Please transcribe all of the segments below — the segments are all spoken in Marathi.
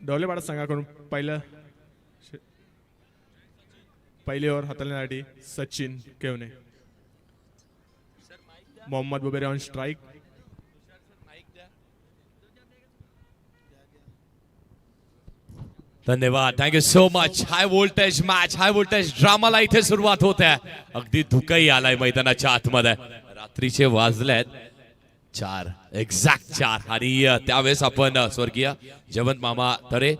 डवलेपाडा संघाकडून पहिली ओव्हर हाताळण्यासाठी सचिन केवने. मोहम्मद बुबेरे ऑन स्ट्राइक. धन्यवाद, thank you so much. High voltage match, high voltage ड्रामाला इथे सुरुवात होत आहे. अगदी धुकही आलाय मैदानाच्या आतमध्ये. रात्रीचे वाजलेत 4 एक्झॅक्ट 4 आणि त्यावेळेस आपण स्वर्गीय जयवंत मामा तरे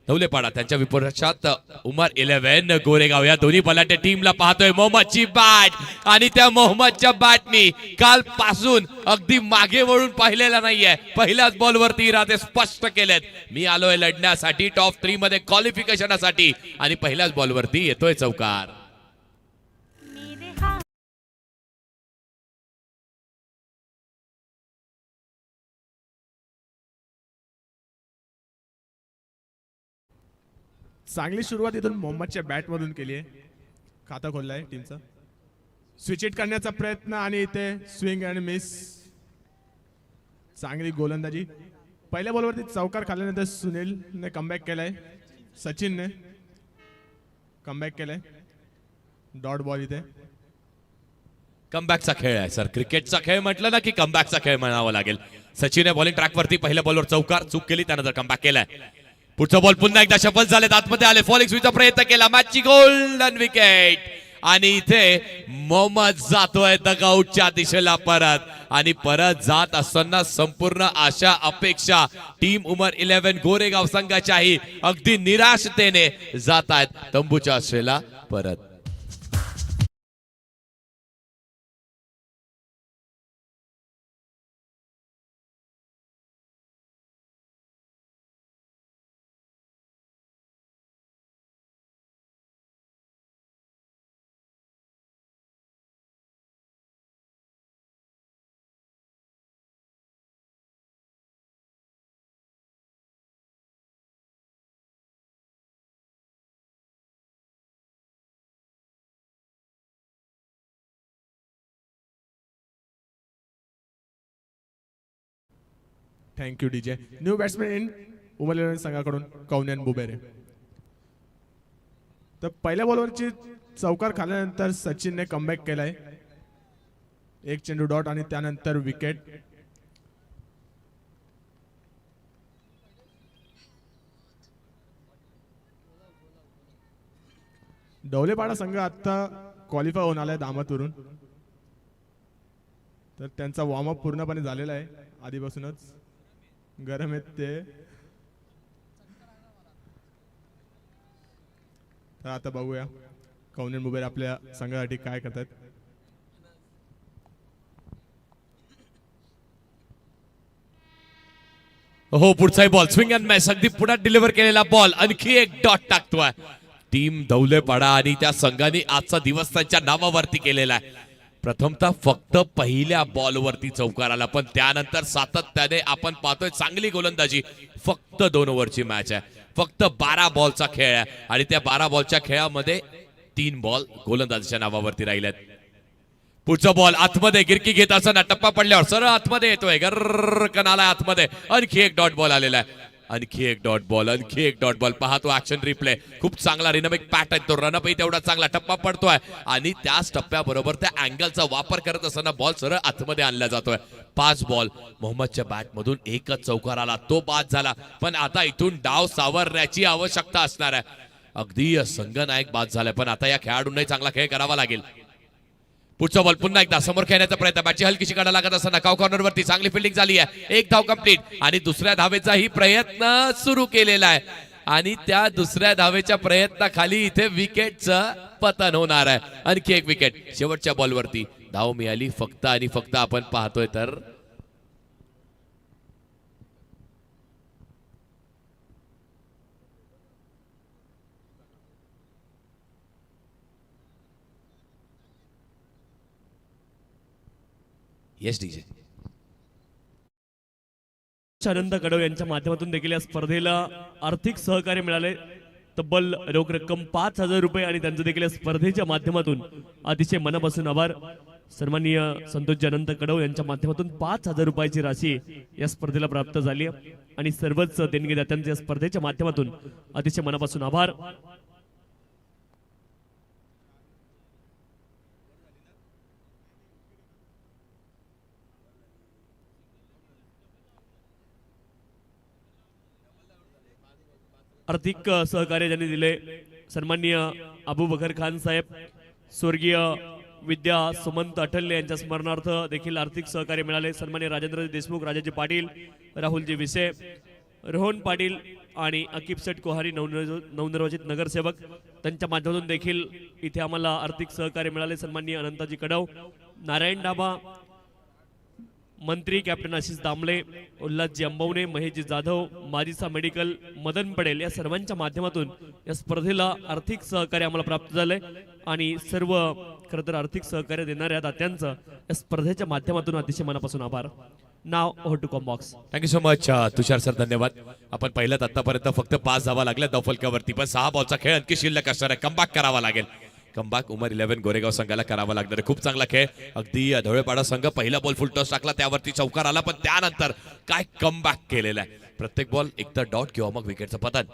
डवलेपाडा त्यांच्या विपक्षात उमर 11 गोरेगाव या दोन्ही बलाढ्य टीमला पाहतोय. मोहम्मदची बॅट आणि त्या मोहम्मदच्या बॅटनी काल पासून अगदी मागे वळून पाहिलेला नाहीये. पहिल्याच बॉलवरती इरादे स्पष्ट केलेत. मी आलोय लढण्यासाठी, टॉप 3 मध्ये क्वालिफिकेशनसाठी आणि पहिल्याच बॉलवरती येतोय चौकार. चांगली सुरुवात इथून मोहम्मदच्या बॅट मधून केली आहे. खाता खोललाय टीमचा. स्विच हिट करण्याचा प्रयत्न आणि इथे स्विंग आणि मिस. चांगली गोलंदाजी. पहिल्या बॉलवरती चौकार खाल्ल्यानंतर सुनीलने कमबॅक केलाय. सचिनने कमबॅक केलाय. डॉट बॉल इथे. कमबॅकचा खेळ आहे सर. क्रिकेटचा खेळ म्हटलं ना की कमबॅकचा खेळ म्हणावा लागेल. सचिनने बॉलिंग ट्रॅकवरती पहिल्या बॉलवर चौकार चूक केली, त्यानंतर कमबॅक केलाय. पुढचा बॉल पुन्हा एकदा शफल झाले, आतमध्ये आले. फॉलिंग स्विचचा प्रयत्न केला. मॅचची गोल्डन विकेट आणि इथे मोहम्मद जातोय डगआउटच्या दिशेला परत. आणि परत जात असताना संपूर्ण आशा अपेक्षा टीम उमर 11 गोरेगाव संघाच्याही अगदी निराशतेने जात आहेत तंबूच्या दिशेला परत. Thank you DJ. New batsman in Umar 11 संघाकडून कौन्यान बुबेरे. तर पहिल्या बॉलवरची चौकार खाल्ल्यानंतर सचिनने कमबॅक केलाय. एक चेंडू डॉट आणि त्यानंतर विकेट. डवलेपाडा संघ आता क्वालिफाय होऊन आलाय दामतवरून. तर त्यांचा वॉर्मअप पूर्णपणे झालेला आहे. आधीपासूनच गरम आहेत ते. तर आता बघूया कौन्यान बुबेरे आपल्या संघासाठी काय करतात. हो, पुढचाही बॉल स्विंग अँड मिस. अगदी पुढे डिलिव्हर केलेला बॉल आणखी एक डॉट टाकतोय टीम डवलेपाडा आणि त्या संघाने आजचा दिवस त्यांच्या नावावरती केलेला आहे. प्रथमतः फक्त पहिल्या बॉलवरती चौकार आला, पण त्यानंतर सातत्याने आपण पाहतोय चांगली गोलंदाजी. फक्त 2 ओव्हरची मॅच आहे, फक्त 12 बॉलचा खेळ आहे आणि त्या 12 बॉलच्या खेळामध्ये 3 बॉल गोलंदाजीच्या नावावरती राहिलेत. पुढचा बॉल आतमध्ये गिरकी घेत असताना टप्पा पडल्यावर सरळ आतमध्ये येतोय. गर्रकन आलाय आतमध्ये. आणखी एक डॉट बॉल आलेला आहे. आणखी एक डॉट बॉल, आणखी एक डॉट बॉल. पाहतो ऍक्शन रिप्ले. खूप चांगला रिनमिक पॅट आहे तो. रनअपही तेवढा चांगला. टप्पा पडतोय आणि त्याच टप्प्याबरोबर त्या अँगलचा वापर करत असताना बॉल सरळ आतमध्ये आणला जातोय. 5 बॉल. मोहम्मदच्या बॅट मधून एकच चौकार आला, तो बाद झाला. पण आता इथून डाव सावरण्याची आवश्यकता असणार आहे. अगदी संघनायक बाद झालाय, पण आता या खेळाडूंनाही चांगला खेळ करावा लागेल. पुढचा बॉल पुन्हा एकदा समोर खेळण्याचा प्रयत्न. बॅटची हलकीशी काढा लागत असताना काव कॉर्नर वरती चांगली फिल्डिंग झाली आहे. एक धाव कंप्लीट आणि दुसऱ्या धावेचाही प्रयत्न सुरू केलेला आहे आणि त्या दुसऱ्या धावेच्या प्रयत्नाखाली इथे विकेटचं पतन होणार आहे. आणखी एक विकेट. शेवटच्या बॉलवरती धाव मिळाली फक्त आणि फक्त आपण पाहतोय तर येस डीजे. आनंद कडव यांच्या माध्यमातून देखील या स्पर्धेला आर्थिक सहकार्य मिळाले. तब्बल रोख रक्कम 5,000 रुपये आणि त्यांचं देखील या स्पर्धेच्या माध्यमातून अतिशय मनापासून आभार. सन्माननीय संतोष अनंत कडव यांच्या माध्यमातून 5,000 रुपयाची राशी या स्पर्धेला प्राप्त झाली आहे आणि सर्वच देणगीदात्यांचे या स्पर्धेच्या माध्यमातून अतिशय मनापासून आभार. आर्थिक सहकार्य ज्यांनी दिले सन्माननीय अबू बकर खान साहेब, स्वर्गीय विद्या सुमंत अठल्ले यांच्या स्मरणार्थ देखील आर्थिक सहकार्य मिळाले. सन्माननीय राजेंद्र देशमुख, राजाजी पाटील, राहुलजी विसे, रोहन पाटील आणि अकिब सेठ कोहारी नवनिर्वाचित नगरसेवक त्यांच्या माध्यमातून देखील इथे आम्हाला आर्थिक सहकार्य मिळाले. सन्माननीय अनंताजी कडव, नारायण डाबा, मंत्री कॅप्टन आशिष दामले, उल्हासजी अंबवणे, महेशजी जाधव, माजिसा मेडिकल, मदन पटेल या सर्वांच्या माध्यमातून या स्पर्धेला आर्थिक सहकार्य आम्हाला प्राप्त झालंय आणि सर्व खरं तर आर्थिक सहकार्य देणाऱ्या दात्यांचं या स्पर्धेच्या माध्यमातून अतिशय मनापासून आभार. नाव ओव्हर टू कॉम्बॉक्स. Thank you so much Tushar sir, धन्यवाद. आपण पहिल्यात आतापर्यंत फक्त 5 धावा लागल्या धावफलकावरती, पण 6 बॉलचा खेळ आणखी शिल्लक असणार आहे. कमबॅक करावा लागेल. कमबॅक उमर 11 गोरेगाव संघाला करावा लागणार आहे. खूप चांगला खेळ. अगदी धवळेपाडा संघ पहिला बॉल फुल टॉस टाकला, त्यावरती चौकार आला, पण त्यानंतर काय कमबॅक केलेला आहे. प्रत्येक बॉल एकतर डॉट किंवा मग विकेटचं पतन.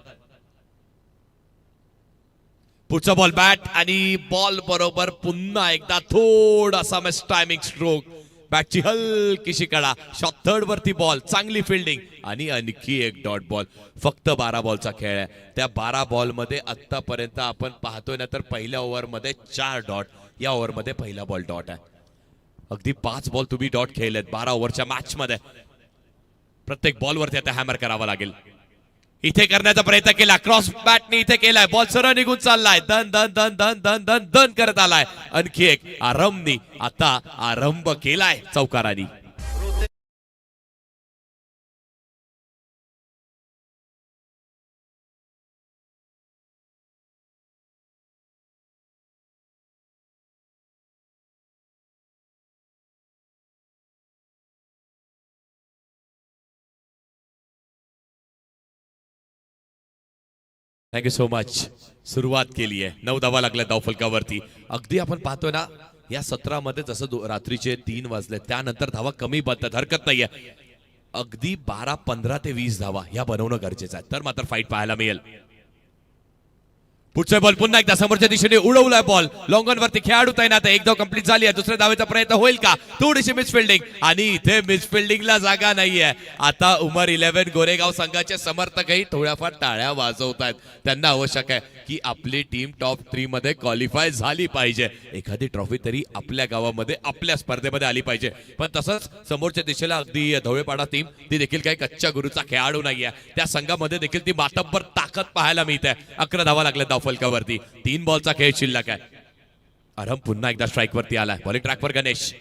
पुढचा बॉल बॅट आणि बॉल बरोबर पुन्हा एकदा थोडासा मिस टायमिंग स्ट्रोक. बॅटची हलकीशी कडा. शॉट थर्ड वरती बॉल, चांगली फिल्डिंग आणि आणखी एक डॉट बॉल. फक्त 12 बॉलचा खेळ आहे. त्या 12 बॉल मध्ये आतापर्यंत आपण पाहतोय ना तर पहिल्या ओव्हर मध्ये 4 डॉट, या ओव्हर मध्ये पहिला बॉल डॉट आहे. अगदी 5 बॉल तुम्ही डॉट खेळलेत 12 ओव्हरच्या मॅच मध्ये. प्रत्येक बॉल वरती आता हॅमर करावा लागेल. इथे करण्याचा प्रयत्न केला, क्रॉस बॅटने इथे केलाय, बॉल सरळ निघून चाललाय, दन दन दन दन दन दन दन करत आलाय. आणखी एक आरंभनी आता आरंभ केलाय चौकारानी. Thank you so much. सुरुवात केली आहे, 9 धावा लागल्या धावफलकावरती. अगदी आपण पाहतोय ना या सत्रामध्ये जसं रात्रीचे 3 वाजले त्यानंतर धावा कमी बनतात, हरकत नाहीये. अगदी 12, 15 ते 20 धावा ह्या बनवणं गरजेचं आहे, तर मात्र फाईट पाहायला मिळेल. पुढचा बॉल पुन्हा एकदा समोरच्या दिशेने उडवलाय बॉल. लॉंग ऑन वरती खेळाडू तैनात आहे. एक धाव कंप्लीट झाली आहे. दुसऱ्या धावेचा प्रयत्न होईल का? थोडीशी मिसफिल्डिंग आणि इथे मिसफिल्डिंगला जागा नाहीये. आता उमर 11 गोरेगाव संघाचे समर्थकही थोड्याफार टाळ्या वाजवत आहेत. त्यांना आवश्यक आहे की आपली टीम टॉप 3 मध्ये क्वालिफाय झाली पाहिजे. एखादी ट्रॉफी तरी आपल्या गावामध्ये आपल्या स्पर्धेमध्ये आली पाहिजे. पण तसंच समोरच्या दिशेला अगदी धवळेपाडा टीम ती देखील काही कच्च्या गुरुचा खेळाडू नाहीये. त्या संघामध्ये देखील ती मातब्बर ताकद पाहायला मिळते. 11 धावा लागल्या फलकावरती. 3 बॉलचा खेळ शिल्लक आहे. आरंभ पुन्हा एकदा स्ट्राइक वरती आलाय. बॉलिंग ट्रॅकवर गणेश.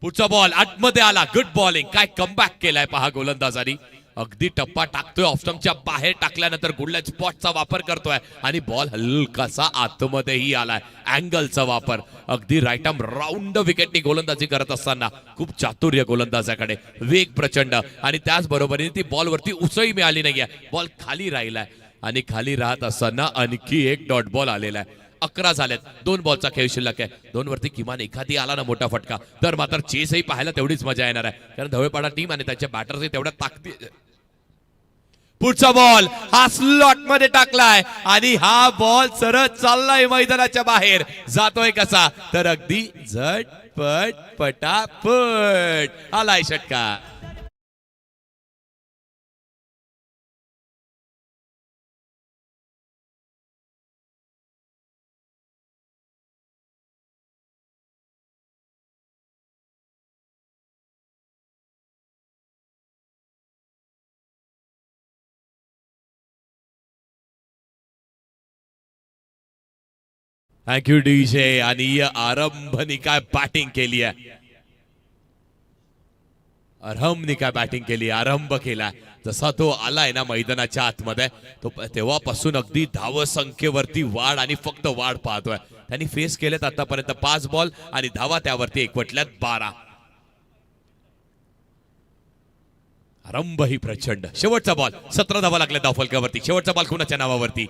पुढचा बॉल आतमध्ये आला. Good bowling. काय कमबॅक केलाय पहा गोलंदाजांनी. अगदी टप्पा टाकतोय, ऑफस्टंपच्या बाहेर टाकल्यानंतर गुडलॅच स्पॉटचा वापर करतोय आणि बॉल हलकासा आतमध्येही आलाय. अँगलचा वापर. अगदी राईट आर्म राऊंड विकेटनी गोलंदाजी करत असताना खूप चातुर्य गोलंदाजाकडे, वेग प्रचंड आणि त्याचबरोबरीने ती बॉलवरती उसळी मिळाली नाहीये. बॉल खाली राहिलाय आणि खाली राहत असताना आणखी एक डॉट बॉल आलेला आहे. 11 झालेत. 2 बॉलचा खेळ शिल्लक आहे. 2 वरती किमान एखादी आला ना मोठा फटका तर मात्र चेसही पाहायला तेवढीच मजा येणार आहे. कारण धवळेपाडा टीम आणि त्यांच्या बॅटर्सही तेवढ्या ताकदी. पुढचा बॉल हा स्लॉट मध्ये टाकलाय आणि हा बॉल सरळ चाललाय मैदानाच्या बाहेर. जातोय कसा तर अगदी झटपट पटापट आलाय षटका. Thank you DJ. आणि आरंभनी काय बॅटिंग केली आहे. आरंभनी काय बॅटिंग केली. आरंभ केला जसा तो आलाय ना मैदानाच्या आतमध्ये तो तेव्हापासून अगदी धावसंख्येवरती वाढ आणि फक्त वाढ पाहतोय. त्यांनी फेस केलेत आतापर्यंत 5 बॉल आणि धावा त्यावरती एकवटल्यात 12. आरंभ ही प्रचंड. शेवटचा बॉल 17 धावा लागल्या धावफलकावरती. शेवटचा बॉल कुणाच्या नावावरती.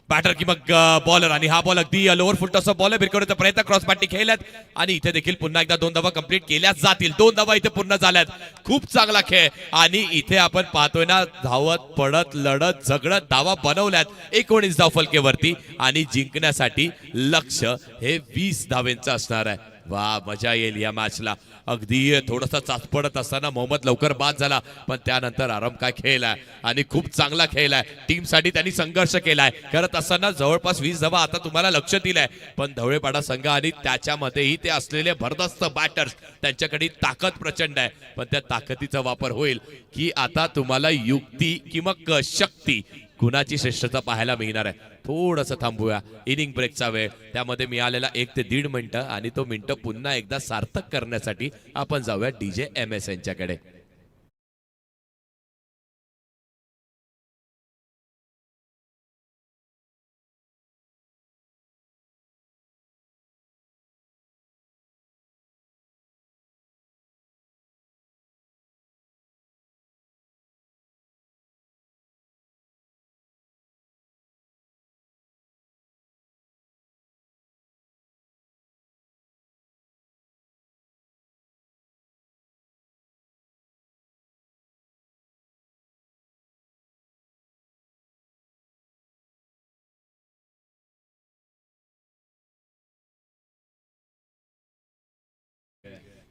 बॅटर की मग बॉलर आणि हा बॉल अगदी लोअर फुल टॉसचा बॉल आहे. भिरकवण्याचा प्रयत्न क्रॉस बॅटिंग खेळल्यात आणि इथे देखील पुन्हा एकदा 2 धावा कंप्लीट केल्या जातील. 2 धावा इथे पूर्ण झाल्यात. खूप चांगला खेळ आणि इथे आपण पाहतोय ना धावत पडत लढत झगडत धावा बनवल्यात 19 धावफलकेवरती आणि जिंकण्यासाठी लक्ष हे 20 धावेंचं असणार आहे. वा मजा येईल या मॅचला. अगदी थोडासा चाचपडत असताना मोहम्मद लवकर बाद झाला पण त्यानंतर आराम काय खेळलाय आणि खूप चांगला खेळलाय. टीमसाठी त्यांनी संघर्ष केलाय. करत असताना जवळपास 20 धावा आता तुम्हाला लक्ष दिलंय पण धवळेपाडा संघ आणि त्याच्यामध्येही ते असलेले भरदस्त बॅटर्स त्यांच्याकडे ताकद प्रचंड आहे. पण त्या ताकदीचा वापर होईल की आता तुम्हाला युक्ती किंवा शक्ती कुणाची श्रेष्ठता पाहायला मिळणार आहे. थोडंसं थांबूया. इनिंग ब्रेकचा वेळ त्यामध्ये मिळालेला 1 ते 1.5 मिनिटं आणि तो मिनिटं पुन्हा एकदा सार्थक करण्यासाठी आपण जाऊया DJ MS यांच्याकडे.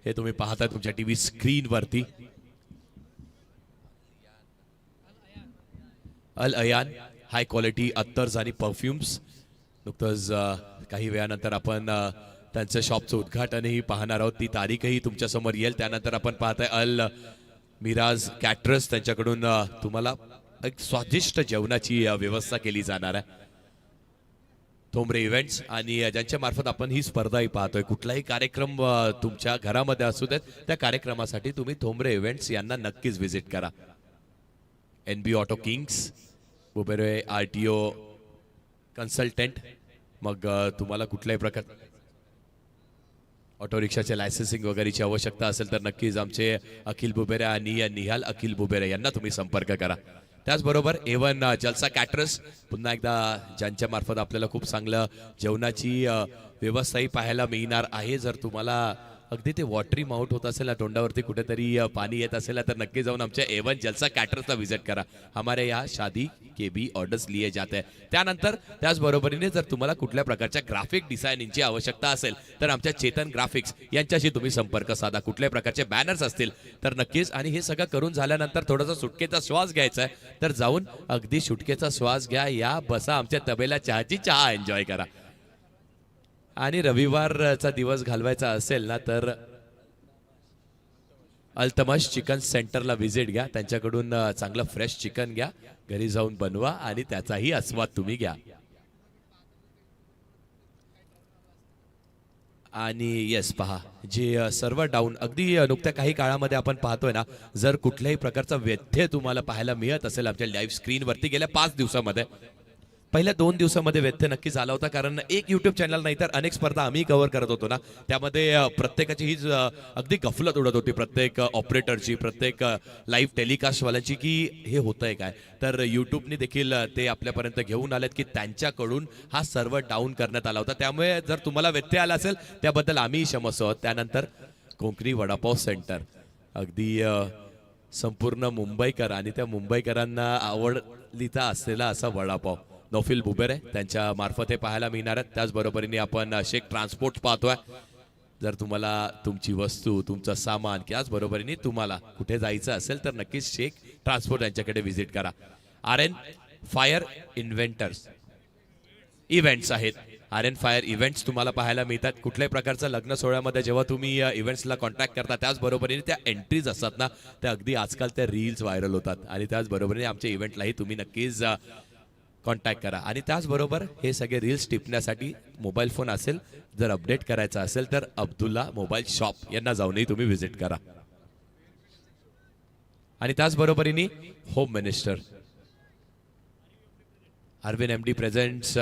हे तुम्ही पाहताय तुमच्या टीव्ही स्क्रीन वरती. अल अयान हाय क्वालिटी अत्तर्स आणि परफ्युम्स. नुकतंच काही वेळानंतर आपण त्यांच्या शॉपचं उद्घाटनही पाहणार आहोत. ती तारीखही तुमच्या समोर येईल. त्यानंतर आपण पाहताय अल मिराज कॅटरर्स त्यांच्याकडून तुम्हाला एक स्वादिष्ट जेवणाची व्यवस्था केली जाणार आहे. थोंबरे इव्हेंट्स आणि ज्यांच्या मार्फत आपण ही स्पर्धाही पाहतोय. कुठलाही कार्यक्रम तुमच्या घरामध्ये असू देत त्या कार्यक्रमासाठी तुम्ही थोंबरे इव्हेंट्स यांना नक्कीच व्हिजिट करा. NB ऑटो किंग्स बुबेरे RTO कन्सल्टंट. मग तुम्हाला कुठल्याही प्रकार ऑटो रिक्षाचे लायसन्सिंग वगैरेची आवश्यकता असेल तर नक्कीच आमचे अखिल बुबेरे आणि निहाल अखिल बुबेरे यांना तुम्ही संपर्क करा. त्याचबरोबर A1 जलसा कॅटरर्स पुन्हा एकदा ज्यांच्या मार्फत आपल्याला खूप चांगलं जेवणाची व्यवस्थाही पाहायला मिळणार आहे. जर तुम्हाला अगदी ते वॉटरी माउट होत असेल ना तोंडावरती कुठेतरी पाणी येत असेल तर नक्की जाऊन आमच्या A1 जलसा कॅटरर्सला व्हिजिट करा. हमारे यहाँ शादी के भी ऑर्डर्स लिए जाते हैं. त्यानंतर त्याचबरोबरीने जर तुम्हाला कुठल्या प्रकारच्या ग्राफिक डिझायनिंगची आवश्यकता असेल तर आमच्या चेतन ग्राफिक्स यांच्याशी तुम्ही संपर्क साधा. कुठल्याही प्रकारचे बॅनर्स असतील तर नक्कीच. आणि हे सगळं करून झाल्यानंतर थोडासा सुटकेचा श्वास घ्यायचा आहे तर जाऊन अगदी सुटकेचा श्वास घ्या. या बसा आमच्या तबेला चहाची चहा एन्जॉय करा. आणि रविवारचा दिवस घालवायचा असेल ना तर अल्तमश चिकन सेंटरला व्हिजिट घ्या. त्यांच्याकडून चांगलं फ्रेश चिकन घ्या. घरी जाऊन बनवा आणि त्याचाही आस्वाद तुम्ही घ्या. आणि येस पहा जे सर्व डाऊन अगदी नुकत्या काही काळामध्ये आपण पाहतोय ना जर कुठल्याही प्रकारचा व्यत्यय तुम्हाला पाहायला मिळत असेल आमच्या लाईव्ह स्क्रीनवरती गेल्या 5 दिवसामध्ये पहिल्या 2 दिवसामध्ये व्यत्यय नक्की झाला होता. कारण एक युट्यूब चॅनल नाही तर अनेक स्पर्धा आम्ही कव्हर करत होतो ना त्यामध्ये प्रत्येकाची ही अगदी गफलत उडत होती. प्रत्येक ऑपरेटरची प्रत्येक लाईव्ह टेलिकास्टवाल्याची की हे होतंय काय. तर युट्यूबने देखील ते आपल्यापर्यंत घेऊन आलेत की त्यांच्याकडून हा सर्व डाऊन करण्यात आला होता. त्यामुळे जर तुम्हाला व्यत्यय आला असेल त्याबद्दल आम्ही क्षमस्व आहोत. त्यानंतर कोकणी वडापाव सेंटर अगदी संपूर्ण मुंबईकर आणि त्या मुंबईकरांना आवडलीचा असलेला असा वडापाव नौफिल बुबेरे त्यांच्या मार्फत हे पाहायला मिळणार आहेत. त्याचबरोबरीने आपण शेख ट्रान्सपोर्ट पाहतोय. जर तुम्हाला तुमची वस्तू तुमचं सामान त्याचबरोबरीने तुम्हाला कुठे जायचं असेल तर नक्कीच शेख ट्रान्सपोर्ट यांच्याकडे व्हिजिट करा. RN फायर इन्व्हेंटर्स इव्हेंट्स आहेत. RN फायर इव्हेंट्स तुम्हाला पाहायला मिळतात. कुठल्याही प्रकारचं लग्न सोहळ्यामध्ये जेव्हा तुम्ही इव्हेंट्सला कॉन्टॅक्ट करता त्याचबरोबरीने त्या एंट्रीज असतात ना त्या अगदी आजकाल त्या रील्स व्हायरल होतात. आणि त्याचबरोबरीने आमच्या इव्हेंटलाही तुम्ही नक्कीच कॉन्टॅक्ट करा. आणि त्याचबरोबर हे सगळे रील्स टिपण्यासाठी मोबाईल फोन असेल जर अपडेट करायचा असेल तर अब्दुल्ला मोबाईल शॉप यांना जाऊनही तुम्ही व्हिजिट करा. आणि त्याचबरोबरीने home minister Arvind MD presents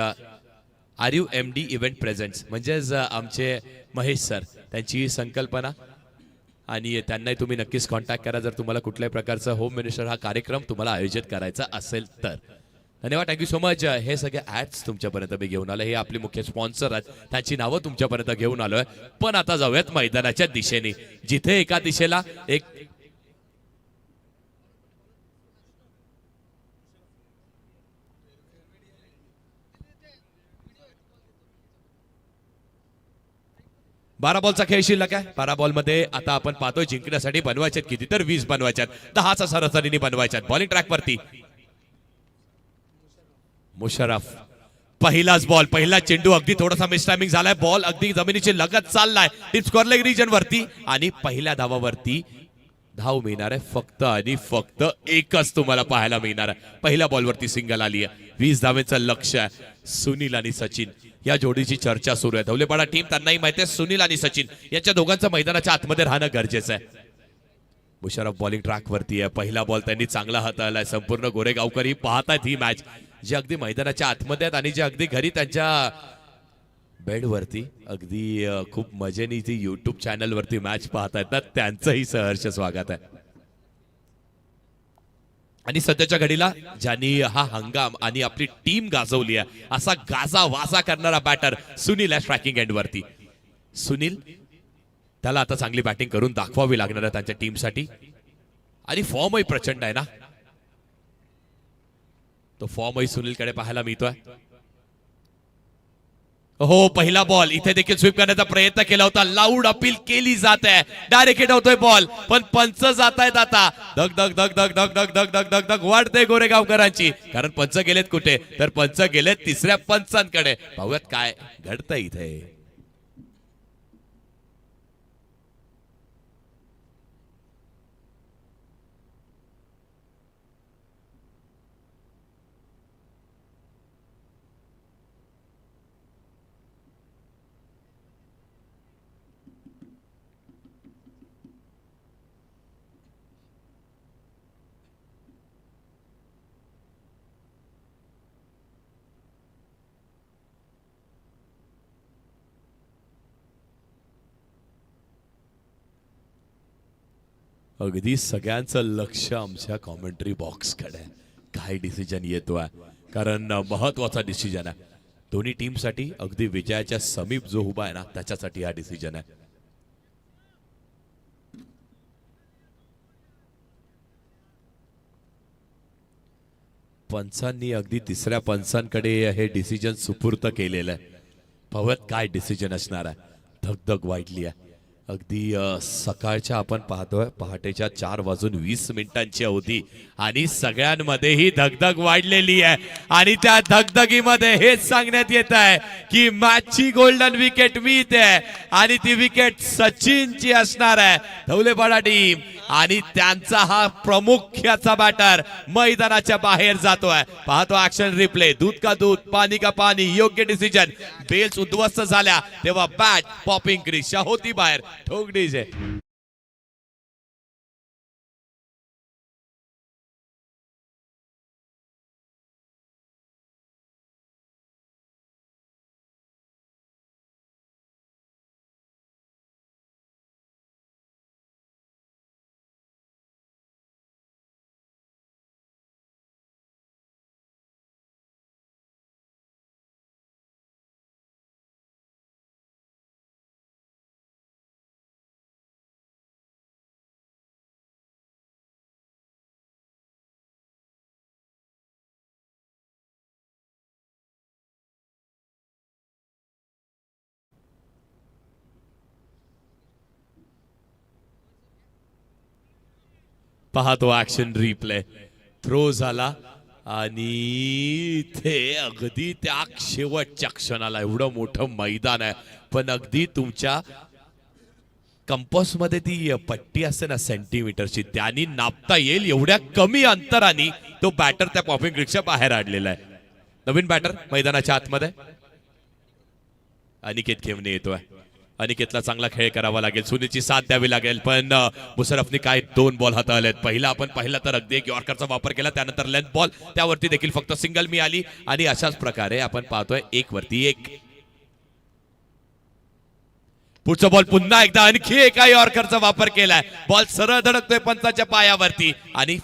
RUMD event presents म्हणजेच आमचे महेश सर त्यांची संकल्पना आणि त्यांनाही तुम्ही नक्कीच कॉन्टॅक्ट करा जर तुम्हाला कुठल्याही प्रकारचा होम मिनिस्टर हा कार्यक्रम तुम्हाला आयोजित करायचा असेल तर. धन्यवाद, थँक्यू सो मच. हे सगळे ऍड्स तुमच्यापर्यंत मी घेऊन आलो. हे आपले मुख्य स्पॉन्सर आहेत, त्यांची नावं तुमच्यापर्यंत घेऊन आलोय. पण आता जाऊयात मैदानाच्या दिशेने, जिथे एका दिशेला एक बारा बॉलचा खेळ शिल्लक आहे. 12 बॉलमध्ये आता आपण पाहतोय जिंकण्यासाठी बनवायच्यात किती, तर 20 बनवायच्यात. 10चा सरासरीने बनवायच्यात. बॉलिंग ट्रॅक वरती मुशर्रफ. पहिलाच बॉल, पहिला चेंडू, अगदी थोडासा मिस टायमिंग झालाय. बॉल अगदी जमिनीची लगत चाललाय टीप स्क्वेअर लेग रिजन वरती आणि पहिल्या धावावरती धाव मिळणार आहे फक्त आणि फक्त एकच तुम्हाला पाहायला मिळणार आहे. पहिल्या बॉलवरती सिंगल आली आहे. 20 धावेचं लक्ष आहे. सुनील आणि सचिन या जोडीची चर्चा सुरू आहे. धवलेपाडा टीम त्यांनाही माहिती आहे सुनील आणि सचिन यांच्या दोघांचं मैदानाच्या आतमध्ये राहणं गरजेचं आहे. मुशर्रफ बॉलिंग ट्रॅक वरती आहे. पहिला बॉल त्यांनी चांगला हाताळलाय. संपूर्ण गोरेगावकरही पाहतायत ही मॅच, जे अगदी मैदानाच्या आतमध्ये आहेत आणि जे अगदी घरी त्यांच्या बेडवरती अगदी खूप मजेने ती युट्यूब चॅनल वरती मॅच पाहतायत ना, त्यांचंही सहर्ष स्वागत आहे. आणि सध्याच्या घडीला ज्यांनी हा हंगाम आणि आपली टीम गाजवली आहे असा गाजा वाजा करणारा बॅटर सुनील आहे स्ट्रायकिंग एंड वरती. सुनील त्याला आता चांगली बॅटिंग करून दाखवावी लागणार आहे त्यांच्या टीमसाठी आणि फॉर्मही प्रचंड आहे ना, तो फॉर्मही सुनीलकडे पाहायला मिळतोय. हो, पहिला बॉल इथे देखील स्वीप करण्याचा प्रयत्न केला होता. लाऊड अपील केली जात आहे. डायरेक्ट हिट होतोय बॉल, पण पंच जात आहेत आता. धग धग धग धग धग धग धग धग धग धग वाढते गोरेगावकरांची, कारण पंच गेलेत कुठे, तर पंच गेलेत तिसऱ्या पंचांकडे. पाहूयात काय घडतंय इथे. अगदी सगळ्यांचं लक्ष आमच्या कॉमेंट्री बॉक्सकडे आहे. काय डिसिजन येतोय, कारण महत्वाचा डिसिजन आहे दोन्ही टीमसाठी. अगदी विजयाच्या समीप जो उभा आहे ना, त्याच्यासाठी हा डिसिजन आहे. पंचांनी अगदी तिसऱ्या पंचांकडे हे डिसिजन सुपूर्त केलेलं आहे. पाहूयात काय डिसिजन असणार आहे. धगधग वाढली आहे अगदी सकाळच्या आपण पाहतोय पहाटेच्या 4:20 होती आणि सगळ्यांमध्येही धगधग वाढलेली आहे. आणि त्या धगधगीमध्ये हेच सांगण्यात येत आहे की मॅचची गोल्डन विकेट मिळते आणि ती विकेट सचिनची असणार आहे. धवलेपाडा टीम आणि त्यांचा हा प्रमुख्याचा बॅटर मैदानाच्या बाहेर जातोय. पाहतो ऍक्शन रिप्ले. दूध का दूध, पाणी का पाणी. योग्य डिसिजन. बेल्स उद्ध्वस्त झाल्या तेव्हा बॅट पॉपिंग क्रिशा होती बाहेर. ठोकडीज आहे. पाहतो ऍक्शन रिप्ले. थ्रो झाला आणि इथे अगदी त्या शेवटच्या क्षणाला, एवढं मोठं मैदान आहे पण अगदी तुमच्या कंपास मध्ये ती पट्टी असते ना सेंटीमीटरची, त्यांनी नापता येईल एवढ्या कमी अंतराने तो बॅटर त्या पॉपिंग रिक्षा बाहेर आणलेला आहे. नवीन बॅटर मैदानाच्या आतमध्ये अनिकेत खेमणे येतोय. अनिकेतला चांगला खेळ करावा लागेल, सुनीलची साथ द्यावी लागेल. पण मुशर्रफने काय 2 बॉल हाताळलेत. पहिला आपण पाहिला तर अगदी एक यॉर्करचा वापर केला, त्यानंतर लेंथ बॉल, त्यावरती देखील फक्त सिंगल मिळाली. आणि अशाच प्रकारे आपण पाहतोय 1 वरती 1. पुढचा बॉल पुन्हा एकदा आणखी एका यॉर्करचा वापर केलाय. बॉल सरळ धडकतोय पंचाच्या पायावरती आणि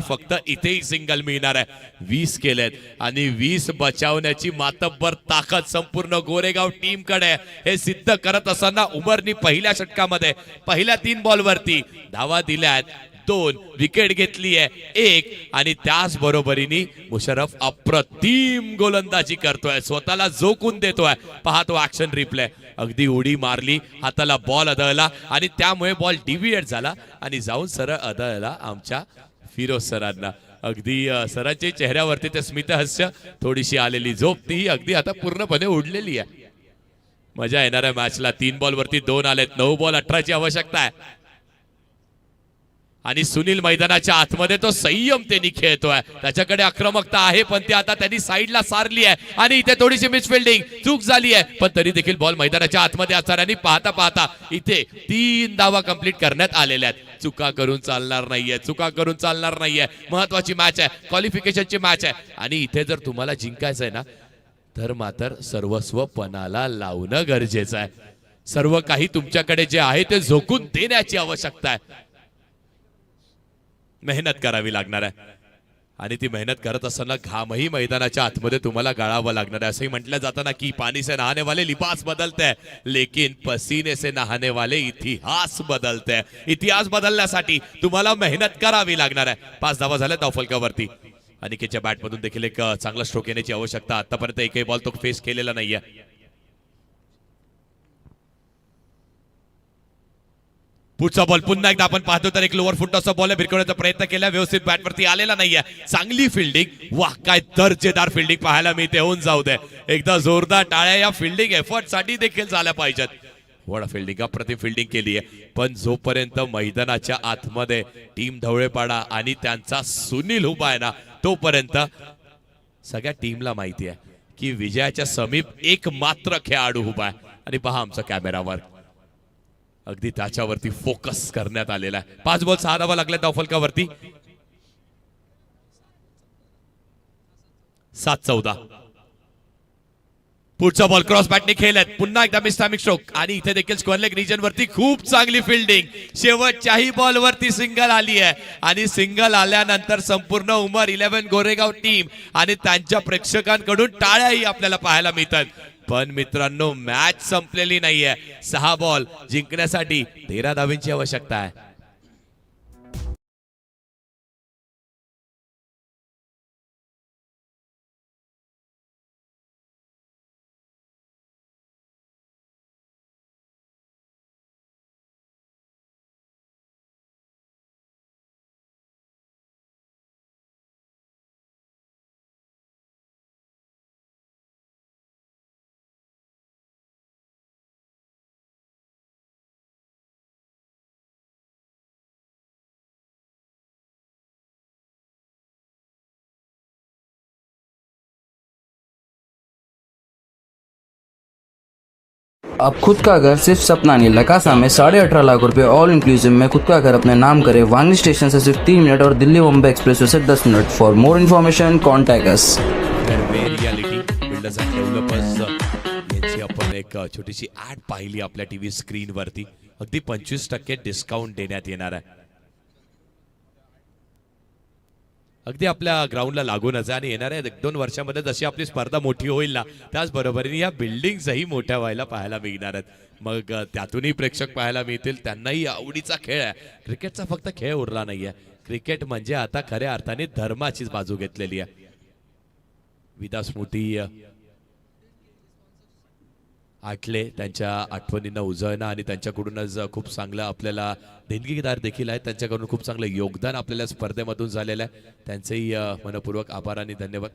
फक्त इथेही सिंगल मिळणार आहे. 20 केलेत आणि 20 बचावण्याची मातब्बर ताकद संपूर्ण गोरेगाव टीम कडे हे सिद्ध करत असताना उमरनी पहिल्या षटकामध्ये पहिल्या 3 बॉलवरती धावा दिल्यात. 2 विकेट घेतली आहे 1 आणि त्याच बरोबरीने मुशर्रफ अप्रतिम गोलंदाजी करतोय. स्वतःला जोखून देतोय. पाहतो ऍक्शन रिप्ले. अगदी उडी मारली, हाताला बॉल अदळला आणि त्यामुळे बॉल डिव्हिएट झाला आणि जाऊन सरळ अदळला आमच्या फिरोज सरांना. अगदी सरांच्या चेहऱ्यावरती ते स्मितहास्य, थोडीशी आलेली झोप, ती अगदी आता पूर्णपणे उडलेली आहे. मजा येणार आहे मॅचला. 3 बॉलवरती 2 आलेत. 9 बॉल 18ची आवश्यकता आहे आणि सुनील मैदानाच्या आतमध्ये तो संयमतेने खेळतोय. त्याच्याकडे आक्रमकता आहे पण ती आता त्यांनी साईडला सारली आहे आणि इथे थोडीशी मिसफिल्डिंग चूक झाली आहे पण तरी देखील बॉल मैदानाच्या आतमध्ये असणाऱ्यांनी पाहता इथे 3 धावा कंप्लीट करण्यात आलेल्या आहेत. चुका करून चालणार नाहीये. महत्वाची मॅच आहे, क्वालिफिकेशनची मॅच आहे आणि इथे जर तुम्हाला जिंकायचंय ना तर मात्र सर्वस्व पणाला लावणं गरजेचं आहे. सर्व काही तुमच्याकडे जे आहे ते झोकून देण्याची आवश्यकता आहे. मेहनत करावी लागणार आहे आणि ती मेहनत करत असताना घामही मैदानाच्या आतमध्ये तुम्हाला गाळावं लागणार आहे. असंही म्हटलं जातं ना की पाणी से नहाने वाले लिबास बदलते हैं लेकिन पसीने से नहाने वाले इतिहास बदलते हैं. इतिहास बदलण्यासाठी तुम्हाला मेहनत करावी लागणार आहे. 5 धावा झाल्या धावफलकावरती. अनिकेतच्या बॅटमधून देखील एक चांगला स्ट्रोक येण्याची आवश्यकता. आतापर्यंत एकही बॉल तो फेस केलेला नाहीये. पुढचा बॉल पुन्हा एकदा आपण पाहतो तर एक लोअर फुटचा बॉल भिरकवण्याचा प्रयत्न केला. व्यवस्थित बॅटवरती आलेला नाहीये. चांगली फिल्डिंग. वाह काय दर्जेदार फिल्डिंग पाहायला मिळते. होऊन जाऊ दे. एकदा जोरदार टाळ्या या फिल्डिंग एफर्ट साठी देखील झाल्या पाहिजेत. वडा फिल्डिंग अप्रतिम फिल्डिंग केली आहे पण जोपर्यंत मैदानाच्या आतमध्ये टीम धवळेपाडा आणि त्यांचा सुनील उभा आहे ना तोपर्यंत सगळ्या टीमला माहिती आहे की विजयाच्या समीप एक मात्र खेळाडू उभा आहे. आणि पहा आमचा कॅमेरावर अगदी त्याच्यावरती फोकस करण्यात आलेला आहे. 5 बॉल 6 धावा लागल्या धावफलकावरती. 7-14. पुढचा बॉल क्रॉस बॅटने खेळलाय. पुन्हा एकदा मिस्टामिक स्ट्रोक आणि इथे देखील स्क्वेअर लेग रिजन वरती खूप चांगली फिल्डिंग. शेवटच्याही बॉल वरती सिंगल आली आहे आणि सिंगल आल्यानंतर संपूर्ण उमर 11 गोरेगाव टीम आणि त्यांच्या प्रेक्षकांकडून टाळ्याही आपल्याला पाहायला मिळतात. पण मित्रांनो मॅच संपलेली नाहीये. 6 बॉल जिंकण्यासाठी 13 धावांची आवश्यकता आहे. अब खुद का घर सिर्फ सपना नहीं, लकासा में 18.5 लाख रुपए ऑल इंक्लूसिव में खुद का घर अपने नाम करे। वांगली स्टेशन से सिर्फ 3 मिनट और Delhi Mumbai express say 10 minute. For more information contact us. Reality builders and developers यांची आपण एक छोटीशी ऍड पाहिली आपल्या टीव्ही स्क्रीन वरती. अगदी 25% डिस्काउंट देण्यात येणार आहे. अगदी आपल्या ग्राउंडला लागूनच आहे आणि येणाऱ्या 1-2 वर्षामध्ये जशी आपली स्पर्धा मोठी होईल ना त्याचबरोबरीने या बिल्डिंग्सही मोठ्या व्हायला पाहायला मिळणार आहेत. मग त्यातूनही प्रेक्षक पाहायला मिळतील. त्यांनाही आवडीचा खेळ आहे. क्रिकेटचा फक्त खेळ उरला नाहीये. क्रिकेट म्हणजे आता खऱ्या अर्थाने धर्माचीच बाजू घेतलेली आहे. विदा स्मृती आटले त्यांच्या आठवणींना उजळणं आणि त्यांच्याकडूनच खूप चांगलं आपल्याला देणगीदार देखील आहेत. त्यांच्याकडून खूप चांगलं योगदान आपल्याला स्पर्धेमधून झालेलं आहे. त्यांचेही मनपूर्वक आभार आणि धन्यवाद.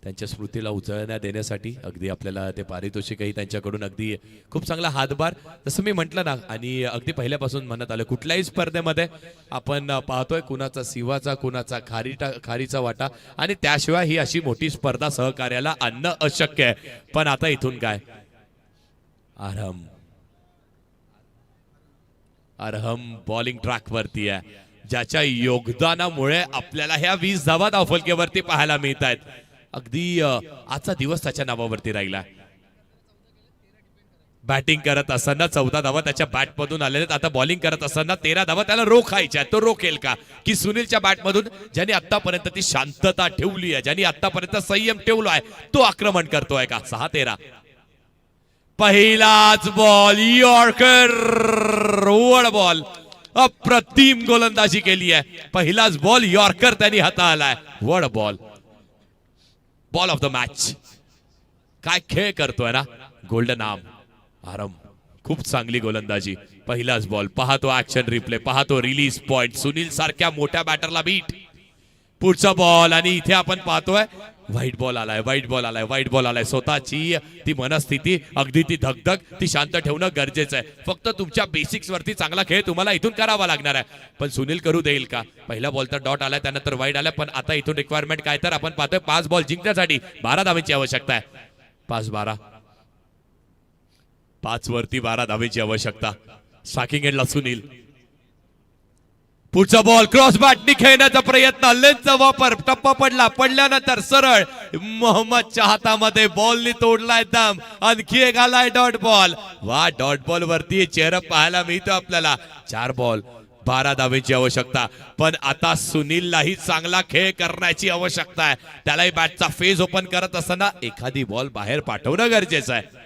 त्यांच्या स्मृतीला उजळण्या देण्यासाठी अगदी आपल्याला ते पारितोषिकही त्यांच्याकडून अगदी खूप चांगला हातभार. जसं मी म्हटलं ना आणि अगदी पहिल्यापासून म्हणत आलं कुठल्याही स्पर्धेमध्ये आपण पाहतोय कुणाचा सिंहाचा कुणाचा खारीचा वाटा आणि त्याशिवाय ही अशी मोठी स्पर्धा सहकार्याला आणणं अशक्य आहे. पण आता इथून काय अरहम बॉलिंग ट्रॅक वरती आहे. ज्याच्या योगदानामुळे आपल्याला ह्या 20 धावा धावफलकेवरती पाहायला मिळत आहेत. अगदी आजचा दिवस त्याच्या नावावरती राहिला. बॅटिंग करत असताना 14 धावा त्याच्या बॅटमधून आलेल्या आहेत. आता बॉलिंग करत असताना 13 धावा त्याला रोखायच्या आहेत. तो रोखेल का की सुनीलच्या बॅटमधून ज्यांनी आतापर्यंत ती शांतता ठेवली आहे, ज्यांनी आतापर्यंत संयम ठेवला आहे, तो आक्रमण करतोय का? 6-13. पहिलाच बॉल यॉर्कर, ओव्हर बॉल. अप्रतिम गोलंदाजी केली आहे. पहिलाच बॉल यॉर्कर त्यांनी हाताळलाय. वड ball, ball of the match. काय खेळ करतोय ना गोल्डन आर्म. आरम खूप चांगली गोलंदाजी. पहिलाच बॉल. पाहतो ऍक्शन रिप्ले, पाहतो रिलीज पॉइंट. सुनील सारख्या मोठ्या बॅटरला बीट. पुढचा बॉल आणि इथे आपण पाहतोय व्हाईट बॉल आलाय, व्हाईट बॉल आलाय, व्हाईट बॉल आलाय. स्वतःची ती मनस्थिती, अगदी ती धगधग, ती शांत ठेवणं गरजेचं आहे. फक्त तुमच्या बेसिक्स वरती चांगला खेळ तुम्हाला इथून करावा लागणार आहे. पण सुनील करू देईल का? पहिला बॉल तर डॉट आलाय, त्यानंतर वाईट आलाय. पण आता इथून रिक्वायरमेंट काय, तर आपण पाहतोय 5 बॉल जिंकण्यासाठी 12 धावेची आवश्यकता आहे. 5-12, 5 वरती 12 धावेची आवश्यकता. स्ट्रायकिंग एंडला सुनील. पुढचा बॉल क्रॉस बॅटनी खेळण्याचा प्रयत्न, लेनचा वापर, टप्पा पडला, पडल्यानंतर सरळ मोहम्मदच्या हातामध्ये बॉलनी तोडलाय दम. आणखी एक आलाय डॉट बॉल. वा, डॉट बॉल वरती चेहरा पाहायला मिळतो आपल्याला. 4 बॉल 12 धावेची आवश्यकता. पण आता सुनीललाही चांगला खेळ करण्याची आवश्यकता आहे. त्यालाही बॅटचा फेज ओपन करत असताना एखादी बॉल बाहेर पाठवणं गरजेचं आहे.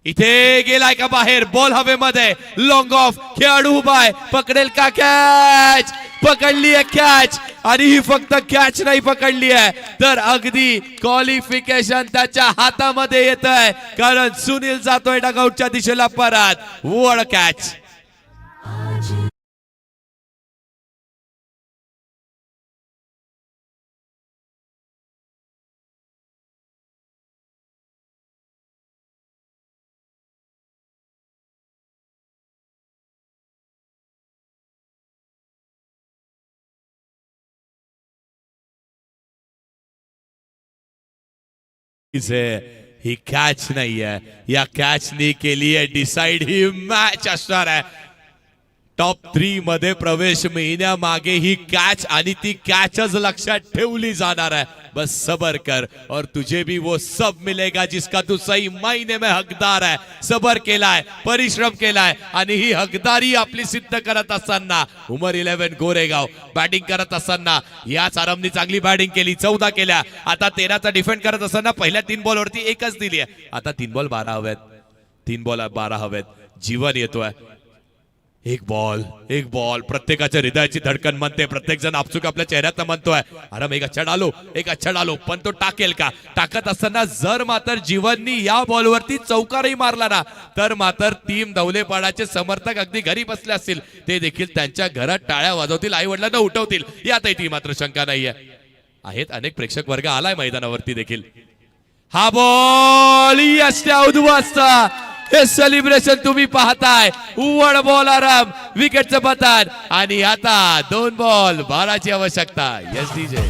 इथे गेलाय का बाहेर? बॉल हवेमध्ये, लॉंग ऑफ. खेळाडू उभा आहे, पकडेल का? कॅच पकडली आहे, कॅच. आणि ही फक्त कॅच नाही पकडली आहे, तर अगदी क्वालिफिकेशन त्याच्या हातामध्ये येत आहे. कारण सुनील जातोय डगआउटच्या दिशेला परत. वड कॅच. ही कॅच नाहीये. या कॅचनी केली आहे डिसाइड. ही मॅच असणार आहे. टॉप 3 मध्ये प्रवेश मिळण्यामागे ही कॅच, आणि ती कॅचच लक्षात ठेवली जाणार आहे. बस सबर कर और तुझे भी वो सब मिलेगा जिसका तू सही मायने में हकदार आहे. सबर केलाय, परिश्रम केलाय, आणि ही हकदारी आपली सिद्ध करत असताना उमर 11 गोरेगाव बॅटिंग करत असताना याच आरमनी चांगली बॅटिंग केली. 14 केल्या. आता 13चा डिफेंड करत असताना पहिल्या 3 बॉल वरती एकच दिली आहे. आता 3 बॉल 12 हवेत. 3 बॉल 12 हवेत. जीवन येतोय. एक बॉल. प्रत्येकाच्या हृदयाची धडकन म्हणते, प्रत्येक जण आपसुक आपल्या चेहऱ्यात म्हणतोय आराम एक अच्छा डालो. पण तो टाकेल का? टाकत असताना जर मात्र जीवननी या बॉलवरती चौकारही मारला ना, तर मात्र टीम दौलेपाडाचे समर्थक अगदी घरी बसले असतील, ते देखील त्यांच्या घरात टाळ्या वाजवतील, आई वडिलांना उठवतील. यातही ती मात्र शंका नाहीये. आहेत अनेक प्रेक्षक वर्ग आलाय मैदानावरती देखील. हा बॉल यशच्या उद्ध्वस्त. हे सेलिब्रेशन तुम्ही पाहताय. उवड बॉल आराम, विकेटचं पतन, आणि आता 2 बॉल 12ची आवश्यकता. Yes DJ.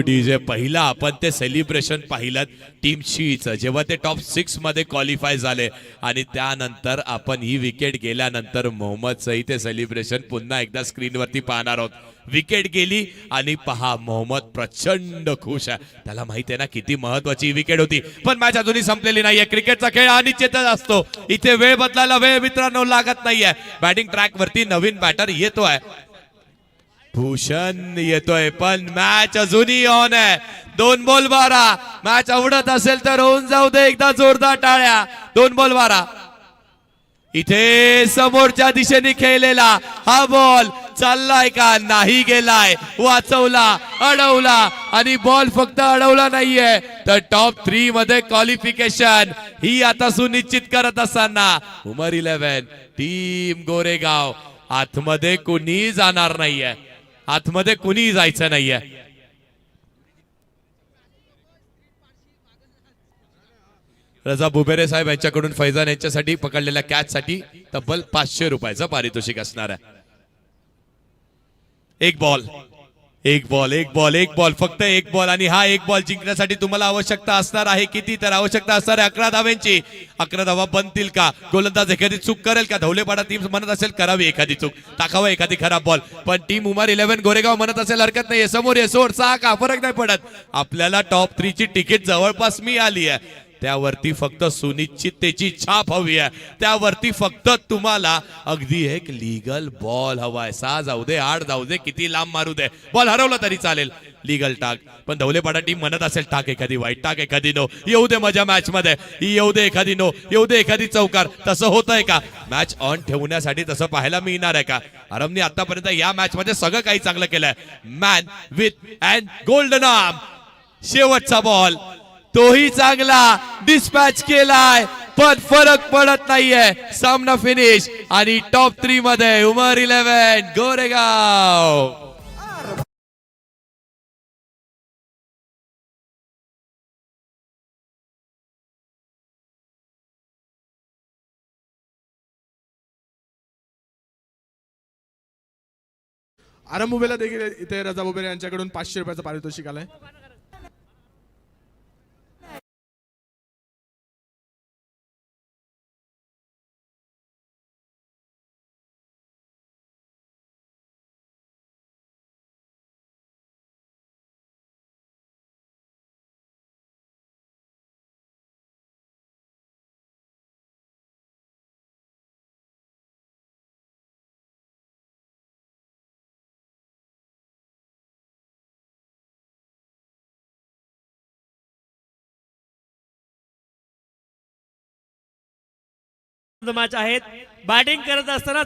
डीजे पहिला आपण ते सेलिब्रेशन पाहिलं टीमशीच, जेव्हा ते टॉप 6 मध्ये क्वालिफाय झाले, आणि त्यानंतर आपण ही विकेट गेल्यानंतर मोहम्मदचंही ते सेलिब्रेशन पुन्हा एकदा स्क्रीनवरती पाहणार आहोत. विकेट गेली आणि पहा मोहम्मद प्रचंड खुश आहे. त्याला माहिती आहे ना किती महत्वाची विकेट होती. पण मॅच अजूनही संपलेली नाहीये. क्रिकेटचा खेळ अनिश्चितच असतो. इथे वेळ बदलायला वेळ मित्रांनो लागत नाहीये. बॅटिंग ट्रॅक वरती नवीन बॅटर येतोय. भूषण येतोय, पण मॅच अजूनही ऑन आहे. 2 बॉल 12. मॅच आवडत असेल तर होऊन जाऊ दे एकदा जोरदार टाळ्या. 2 बॉल 12. इथे समोरच्या दिशेने खेळलेला हा बॉल चाललाय का? नाही गेलाय. वाचवला, अडवला, आणि बॉल फक्त अडवला नाहीये, तर टॉप 3 मध्ये क्वालिफिकेशन ही आता सुनिश्चित करत असताना उमर 11 टीम गोरेगाव आतमध्ये कुणीही जाणार नाहीये, आतमध्ये कुणीही जायचं नाहीये. रजा बुबेरे साहेब यांच्याकडून फैजान यांच्यासाठी पकडलेल्या कॅच साठी तब्बल 500 रुपयाचं पारितोषिक असणार आहे. एक बॉल एक बॉल एक बॉल एक बॉल, फक्त एक बॉल, आणि हा एक बॉल जिंकण्यासाठी तुम्हाला आवश्यकता असणार आहे किती, तर आवश्यकता असणार आहे 11 धाव्यांची. 11 धावा बनतील का? गोलंदाज एखादी चूक करेल का? धवलेपाडा टीम म्हणत असेल करावी एखादी चूक, टाकावं एखादी खराब बॉल, पण टीम उमर 11 गोरेगाव म्हणत असेल हरकत नाहीये, समोर ये, सोड, 6 का फरक नाही पडत, आपल्याला टॉप 3 ची तिकीट जवळपास मिळाली आहे. त्यावरती फक्त सुनिश्चिततेची छाप हवी आहे, त्यावरती फक्त तुम्हाला अगदी एक लीगल बॉल हवाय. 6 जाऊ दे, 8 जाऊ दे, किती लांब मारू दे, बॉल हरवला तरी चालेल, लीगल टाक. पण धवलेपाडा टीम म्हणत असेल टाक एखादी वाईट, टाक एखादी नो, येऊ दे मजा मॅच मध्ये, येऊ दे एखादी नो, येऊ दे एखादी चौकार. तसं होतंय का? मॅच ऑन ठेवण्यासाठी तसं पाहायला मिळणार आहे का? आरबने आतापर्यंत या मॅच मध्ये सगळं काही चांगलं केलंय. Man with and golden arm, शेवटचा बॉल तोही चांगला डिस्पॅच केलाय, पण फरक पडत नाहीये. सामना फिनिश आणि टॉप 3 मध्ये उमर 11 गोरेगाव. आरम बुबेला देखील इथे रजा बुबेरे यांच्याकडून 500 रुपयाचं पारितोषिक आलंय. मॅच आहेत. बॅटिंग करत असताना